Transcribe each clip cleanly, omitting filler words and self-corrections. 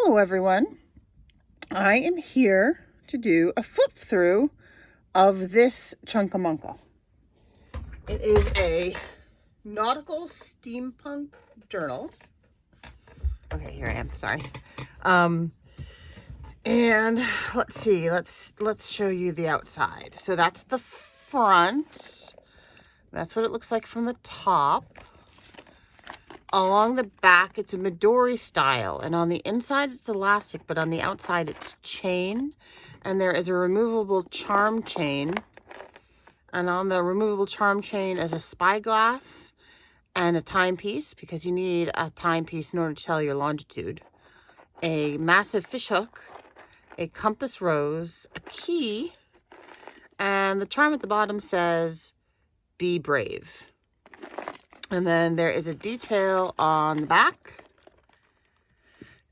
Hello everyone, I am here to do a flip through of this chunkamunka. It is a Nautical Steampunk journal. Okay, here I am, sorry. And let's see, let's show you the outside. So that's the front. That's what it looks like from the top. Along the back, it's a Midori style, and on the inside it's elastic, but on the outside it's chain, and there is a removable charm chain, and on the removable charm chain is a spyglass and a timepiece, because you need a timepiece in order to tell your longitude, a massive fishhook, a compass rose, a key, and the charm at the bottom says, "Be brave." And then there is a detail on the back.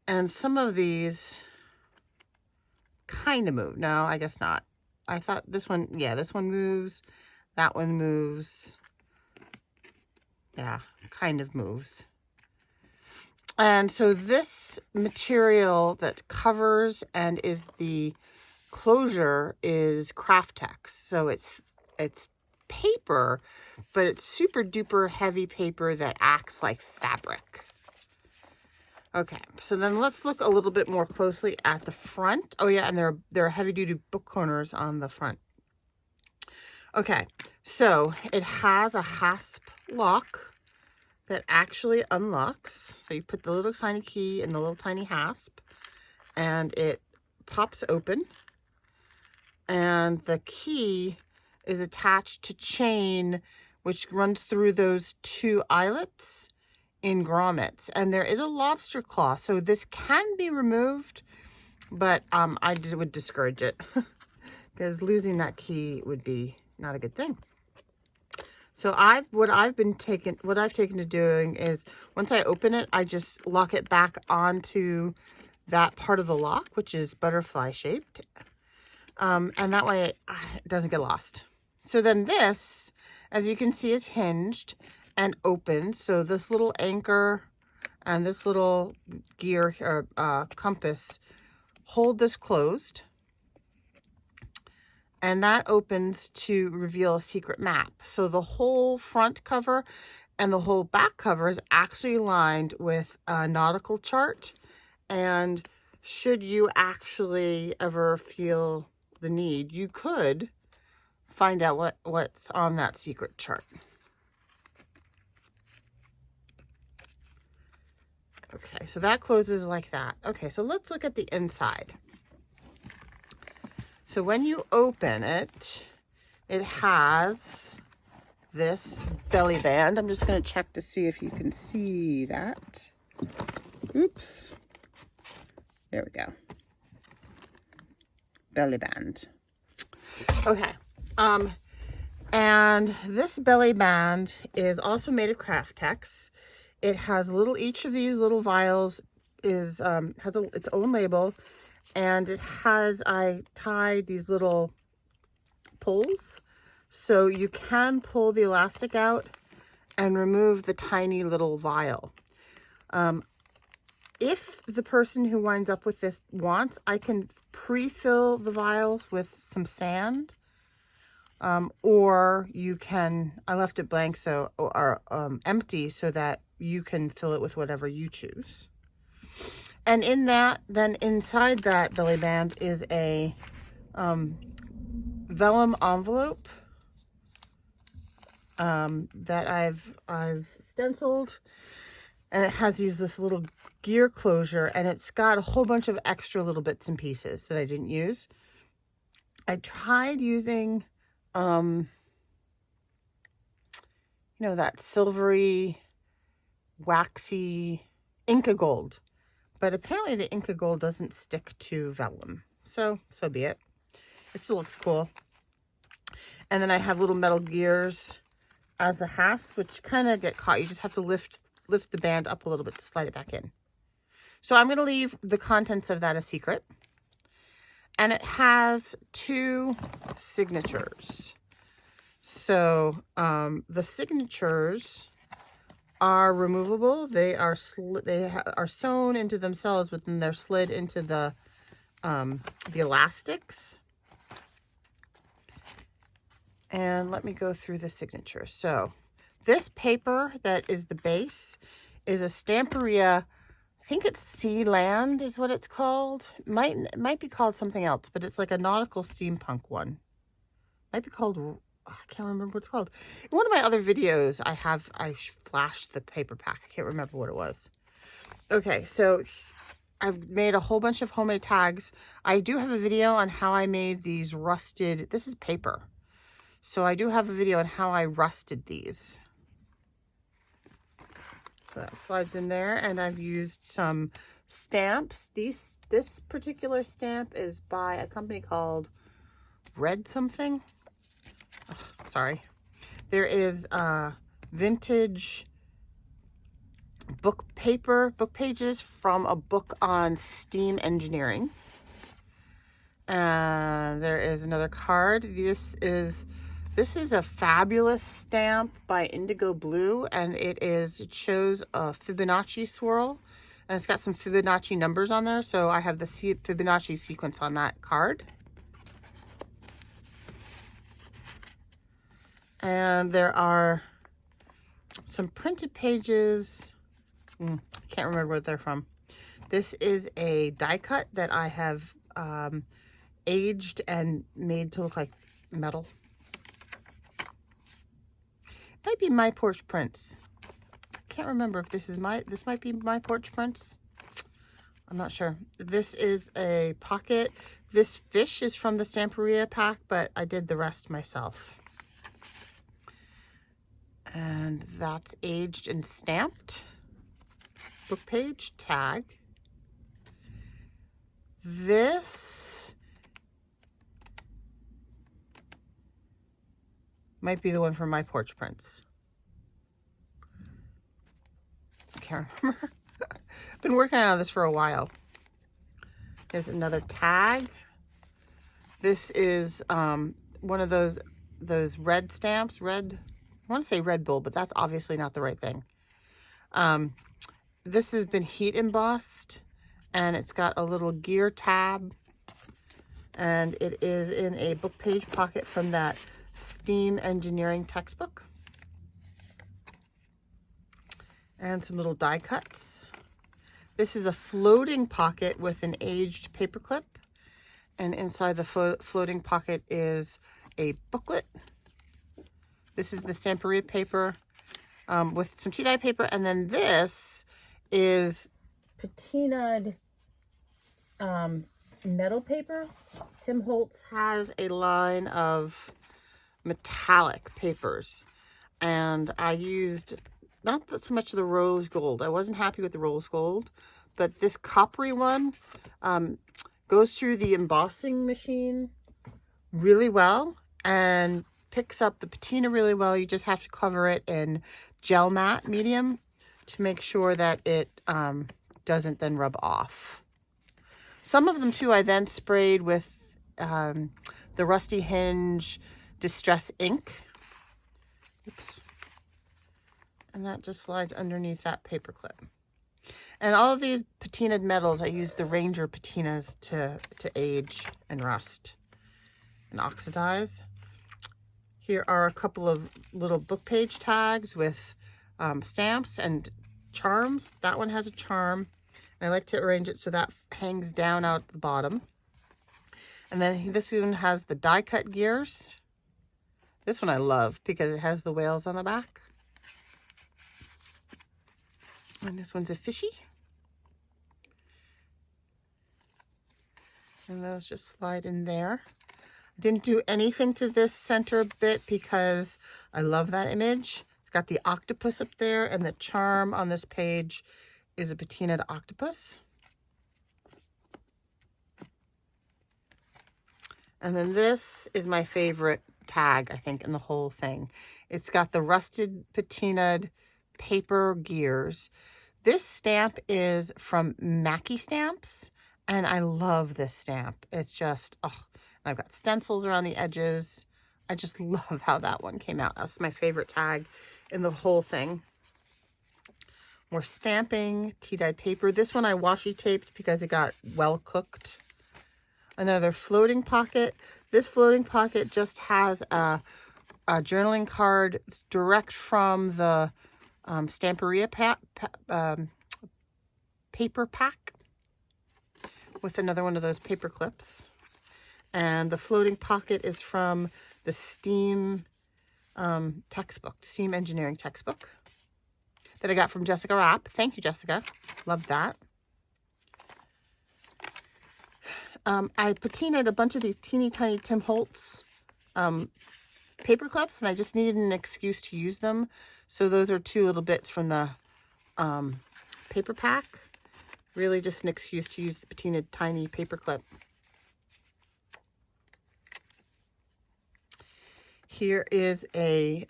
And some of these kind of move. No, I guess not. I thought this one, yeah, this one moves. That one moves. Yeah, kind of moves. And so this material that covers and is the closure is Craftex. So it's paper, but it's super duper heavy paper that acts like fabric. Okay, so then let's look a little bit more closely at the front. Oh yeah, and there are heavy duty book corners on the front. Okay, so it has a hasp lock that actually unlocks. So you put the little tiny key in the little tiny hasp and it pops open, and the key is attached to chain which runs through those two eyelets in grommets, and there is a lobster claw, so this can be removed, but I would discourage it because losing that key would be not a good thing. So what I've taken to doing is, once I open it, I just lock it back onto that part of the lock, which is butterfly shaped, and that way it doesn't get lost. So then this, as you can see, is hinged and open. So this little anchor and this little gear or compass hold this closed. And that opens to reveal a secret map. So the whole front cover and the whole back cover is actually lined with a nautical chart. And should you actually ever feel the need, you could find out what's on that secret chart. Okay, so that closes like that. Okay, so let's look at the inside. So when you open it, it has this belly band. I'm just going to check to see if you can see that. Oops. There we go. Belly band. Okay. And this belly band is also made of Craftex. It has each of these little vials has its own label, and it has, I tied these little pulls, so you can pull the elastic out and remove the tiny little vial. If the person who winds up with this wants, I can pre-fill the vials with some sand. Or you can, I left it blank or empty so that you can fill it with whatever you choose. And then inside that belly band is a vellum envelope that I've stenciled, and it has this little gear closure, and it's got a whole bunch of extra little bits and pieces that I didn't use. I tried using that silvery, waxy Inca gold, but apparently the Inca gold doesn't stick to vellum, so be it. It still looks cool. And then I have little metal gears as a hasp, which kind of get caught. You just have to lift the band up a little bit to slide it back in. So I'm going to leave the contents of that a secret. And it has two signatures. So the signatures are removable. They are are sewn into themselves, but then they're slid into the elastics. And let me go through the signature. So this paper that is the base is a Stamperia. I think it's Sea Land is what it's called. It might be called something else, but it's like a nautical steampunk one. Might be called, I can't remember what it's called. In one of my other videos, I flashed the paper pack. I can't remember what it was. Okay, so I've made a whole bunch of homemade tags. I do have a video on how I made these rusted, this is paper. So I do have a video on how I rusted these. So that slides in there, and I've used some stamps. This particular stamp is by a company called Red something. Oh, sorry. There is vintage book pages from a book on steam engineering. And there is another card. This is a fabulous stamp by Indigo Blue, and it shows a Fibonacci swirl, and it's got some Fibonacci numbers on there, so I have the Fibonacci sequence on that card. And there are some printed pages. I can't remember what they're from. This is a die cut that I have aged and made to look like metal. Might be My Porch Prints. I can't remember if this might be My Porch Prints. I'm not sure. This is a pocket. This fish is from the Stamperia pack, but I did the rest myself. And that's aged and stamped. Book page tag. This might be the one from My Porch Prints. I can't remember. I've been working on this for a while. There's another tag. This is one of those red stamps. Red, I want to say Red Bull, but that's obviously not the right thing. This has been heat embossed, and it's got a little gear tab, and it is in a book page pocket from that steam engineering textbook. And some little die cuts. This is a floating pocket with an aged paper clip, and inside the floating pocket is a booklet. This is the Stamperia paper with some tea dye paper, and then this is patinaed metal paper. Tim Holtz has a line of metallic papers, and I used not so much the rose gold. I wasn't happy with the rose gold, but this coppery one goes through the embossing machine really well and picks up the patina really well. You just have to cover it in gel matte medium to make sure that it doesn't then rub off. Some of them too I then sprayed with the Rusty Hinge Distress ink. Oops. And that just slides underneath that paper clip. And all of these patinaed metals, I used the Ranger patinas to age and rust and oxidize. Here are a couple of little book page tags with stamps and charms. That one has a charm. And I like to arrange it so that hangs down out the bottom. And then this one has the die cut gears. This one I love because it has the whales on the back. And this one's a fishy. And those just slide in there. Didn't do anything to this center bit because I love that image. It's got the octopus up there, and the charm on this page is a patinaed octopus. And then this is my favorite tag, I think, in the whole thing. It's got the rusted patinaed paper gears. This stamp is from Mackie Stamps, and I love this stamp. It's just, oh, I've got stencils around the edges. I just love how that one came out. That's my favorite tag in the whole thing. More stamping, tea-dyed paper. This one I washi taped because it got well cooked. Another floating pocket. This floating pocket just has a journaling card direct from the Stamperia paper pack with another one of those paper clips. And the floating pocket is from the Steam textbook, Steam engineering textbook that I got from Jessica Rapp. Thank you, Jessica. Love that. I patinaed a bunch of these teeny tiny Tim Holtz paper clips, and I just needed an excuse to use them. So those are 2 little bits from the paper pack. Really just an excuse to use the patinaed tiny paper clip. Here is a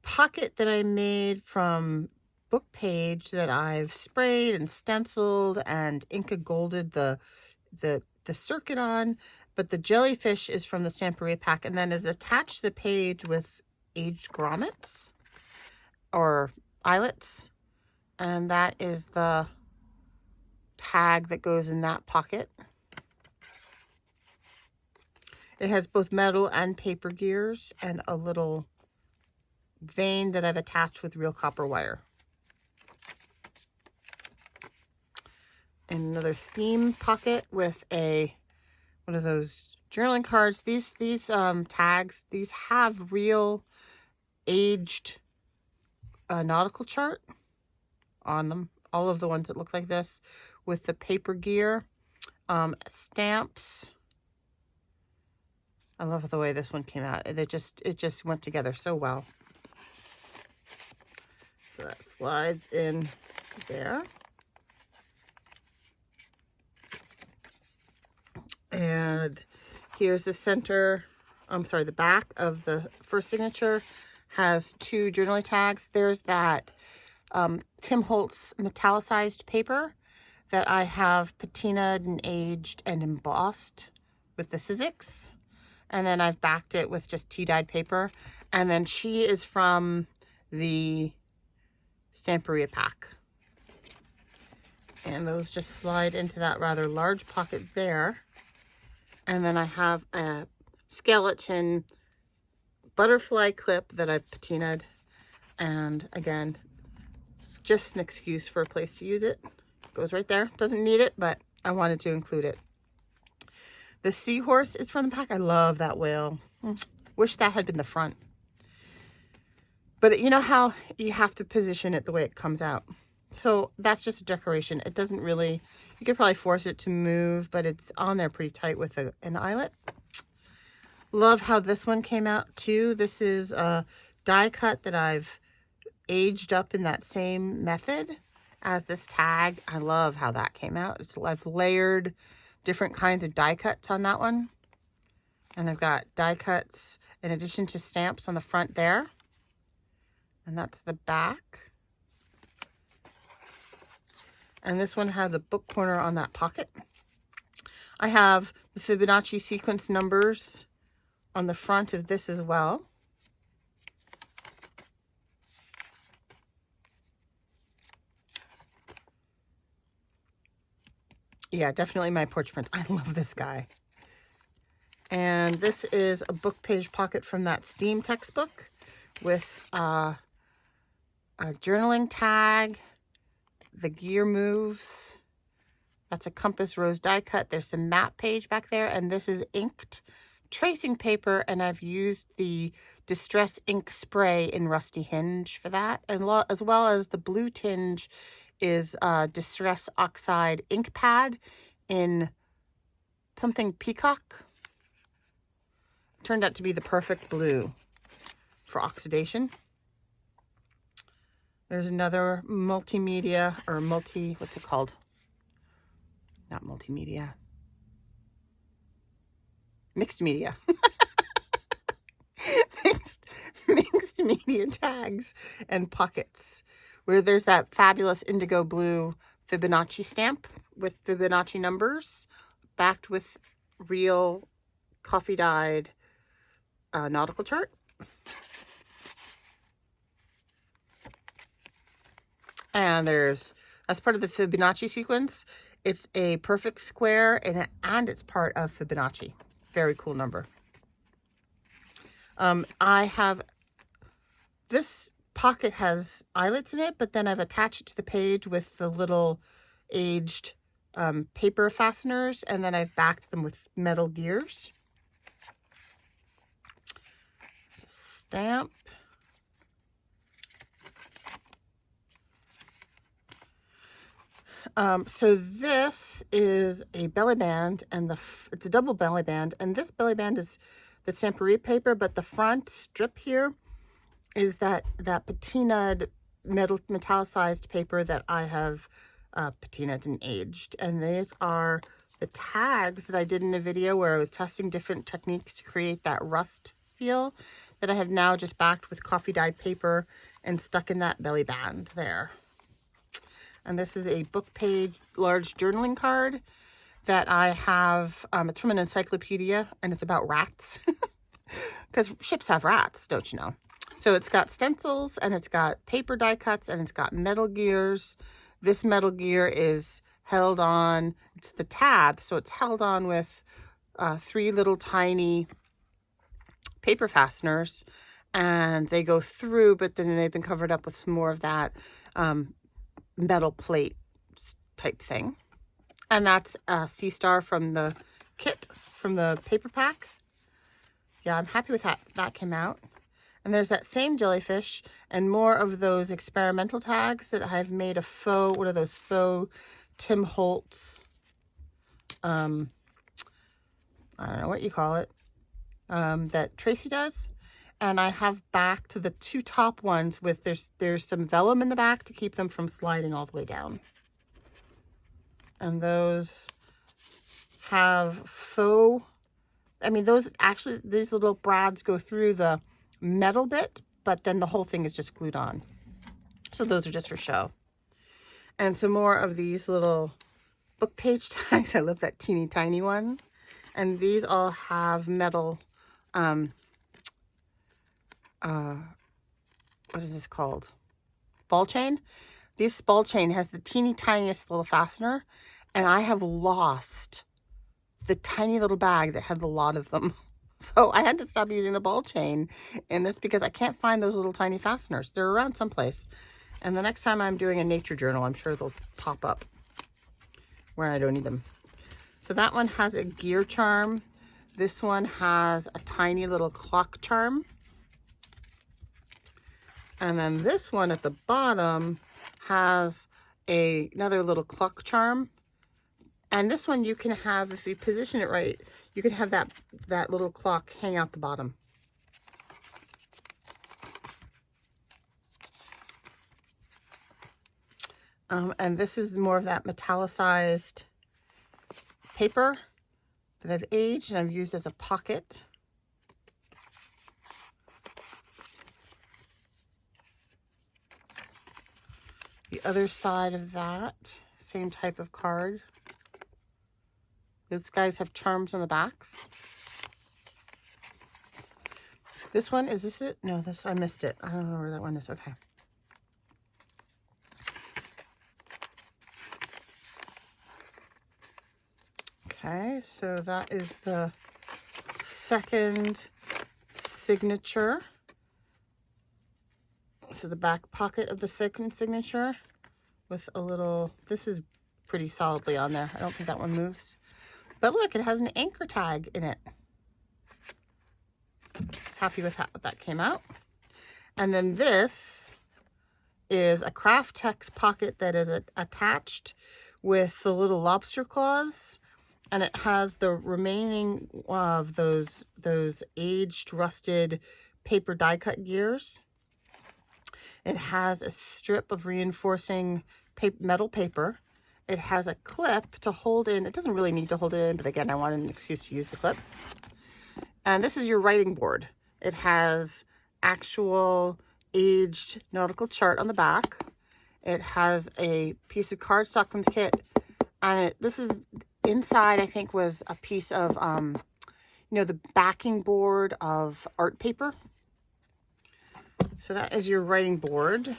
pocket that I made from book page that I've sprayed and stenciled and Inca golded the circuit on, but the jellyfish is from the Stamperia pack and then is attached to the page with aged grommets or eyelets, and that is the tag that goes in that pocket. It has both metal and paper gears and a little vein that I've attached with real copper wire. And another steam pocket with one of those journaling cards. These tags, these have real aged nautical chart on them. All of the ones that look like this with the paper gear, stamps. I love the way this one came out. It just went together so well. So that slides in there. And here's the center, the back of the first signature has 2 journaling tags. There's that Tim Holtz metallicized paper that I have patinaed and aged and embossed with the Sizzix. And then I've backed it with just tea-dyed paper. And then she is from the Stamperia pack. And those just slide into that rather large pocket there. And then I have a skeleton butterfly clip that I've patinaed. And again, just an excuse for a place to use it. Goes right there. Doesn't need it, but I wanted to include it. The seahorse is from the pack. I love that whale. Wish that had been the front. But you know how you have to position it the way it comes out. So that's just a decoration. It doesn't really, you could probably force it to move, but it's on there pretty tight with an eyelet. Love how this one came out too. This is a die cut that I've aged up in that same method as this tag. I love how that came out. I've layered different kinds of die cuts on that one. And I've got die cuts in addition to stamps on the front there. And that's the back. And this one has a book corner on that pocket. I have the Fibonacci sequence numbers on the front of this as well. Yeah, definitely my porch prints. I love this guy. And this is a book page pocket from that Steam textbook with a journaling tag. The gear moves. That's a compass rose die cut. There's some map page back there. And this is inked tracing paper. And I've used the Distress ink spray in Rusty Hinge for that. And as well as the blue tinge is Distress Oxide ink pad in something peacock. Turned out to be the perfect blue for oxidation. There's another multimedia or what's it called? Not multimedia. Mixed media. mixed media tags and pockets, where there's that fabulous indigo blue Fibonacci stamp with Fibonacci numbers backed with real coffee dyed nautical chart. And that's part of the Fibonacci sequence. It's a perfect square, and it's part of Fibonacci. Very cool number. I have, this pocket has eyelets in it, but then I've attached it to the page with the little aged paper fasteners, and then I've backed them with metal gears. There's a stamp. So this is a belly band, and it's a double belly band, and this belly band is the Stamperia paper, but the front strip here is that patinaed metallicized paper that I have patinaed and aged. And these are the tags that I did in a video where I was testing different techniques to create that rust feel that I have now just backed with coffee dyed paper and stuck in that belly band there. And this is a book page large journaling card that I have. It's from an encyclopedia, and it's about rats. Because ships have rats, don't you know? So it's got stencils, and it's got paper die cuts, and it's got metal gears. This metal gear is held on, it's the tab, so it's held on with 3 little tiny paper fasteners, and they go through, but then they've been covered up with some more of that metal plate type thing. And that's a sea star from the kit, from the paper pack. Yeah, I'm happy with how that came out. And there's that same jellyfish and more of those experimental tags that I've made a faux, what are those faux Tim Holtz, I don't know what you call it, that Tracy does. And I have backed the 2 top ones with, there's some vellum in the back to keep them from sliding all the way down. And those have faux, I mean, those actually, these little brads go through the metal bit, but then the whole thing is just glued on. So those are just for show. And some more of these little book page tags. I love that teeny tiny one. And these all have metal, what is this called? Ball chain. This ball chain has the teeny tiniest little fastener, and I have lost the tiny little bag that had a lot of them. So I had to stop using the ball chain in this because I can't find those little tiny fasteners. They're around someplace. And the next time I'm doing a nature journal, I'm sure they'll pop up where I don't need them. So that one has a gear charm. This one has a tiny little clock charm. And then this one at the bottom has another little clock charm. And this one you can have, if you position it right, you can have that little clock hang out the bottom. And this is more of that metallicized paper that I've aged and I've used as a pocket. The other side of that, same type of card. These guys have charms on the backs. This one, is this it? No, this, I missed it. I don't know where that one is. Okay. Okay, so that is the second signature. So the back pocket of the second signature with a little, this is pretty solidly on there. I don't think that one moves. But look, it has an anchor tag in it. Just happy with how that came out. And then this is a Craft Tex pocket that is attached with the little lobster claws. And it has the remaining of those aged, rusted paper die cut gears. It has a strip of reinforcing metal paper. It has a clip to hold in. It doesn't really need to hold it in, but again, I wanted an excuse to use the clip. And this is your writing board. It has actual aged nautical chart on the back. It has a piece of cardstock from the kit. And this is inside, I think, was a piece of, you know, the backing board of art paper. So that is your writing board.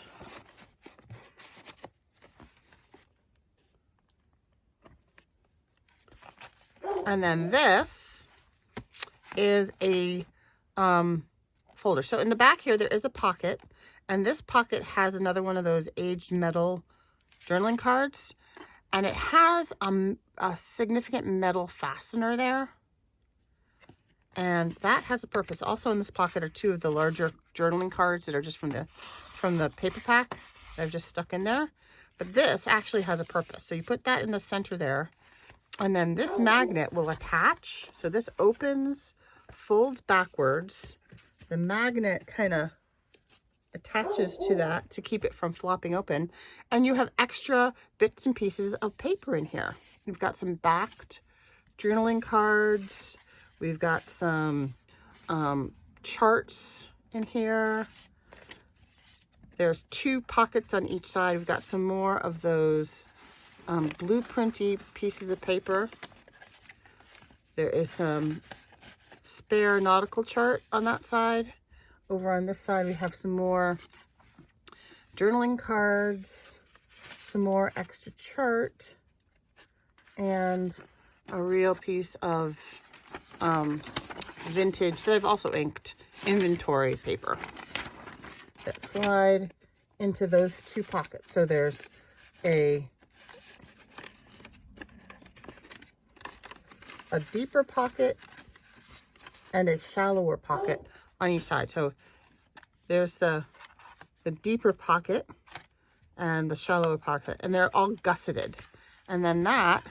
And then this is a folder. So in the back here, there is a pocket. And this pocket has another one of those aged metal journaling cards. And it has a significant metal fastener there. And that has a purpose. Also in this pocket are two of the larger journaling cards that are just from the paper pack. They're just stuck in there. But this actually has a purpose. So you put that in the center there. And then this magnet will attach. So this opens, folds backwards. The magnet kind of attaches to that to keep it from flopping open. And you have extra bits and pieces of paper in here. You've got some backed journaling cards. We've got some charts in here. There's 2 pockets on each side. We've got some more of those blueprinty pieces of paper. There is some spare nautical chart on that side. Over on this side, we have some more journaling cards, some more extra chart, and a real piece of vintage that I've also inked inventory paper that slide into those 2 pockets. So there's a deeper pocket and a shallower pocket on each side. So there's the deeper pocket and the shallower pocket, and they're all gusseted. And then that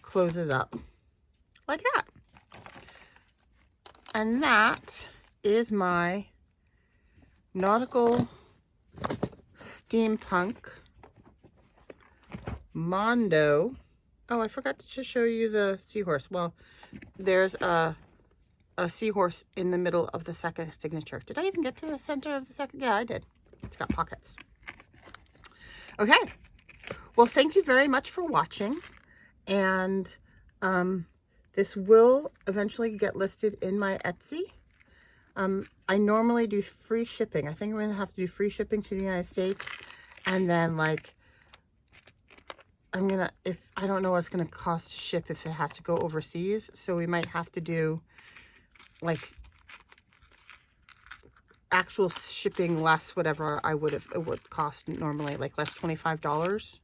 closes up like that. And that is my Nautical Steampunk Mondo. Oh, I forgot to show you the seahorse. Well, there's a seahorse in the middle of the second signature. Did I even get to the center of the second? Yeah, I did. It's got pockets. Okay. Well, thank you very much for watching. And this will eventually get listed in my Etsy. I normally do free shipping. I think I'm going to have to do free shipping to the United States. And then, like, I don't know what it's going to cost to ship if it has to go overseas. So we might have to do, like, actual shipping less whatever it would cost normally, like less $25.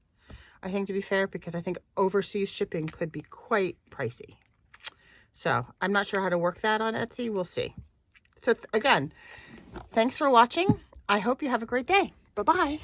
I think, to be fair, because I think overseas shipping could be quite pricey. So I'm not sure how to work that on Etsy. We'll see. So again, thanks for watching. I hope you have a great day. Bye-bye.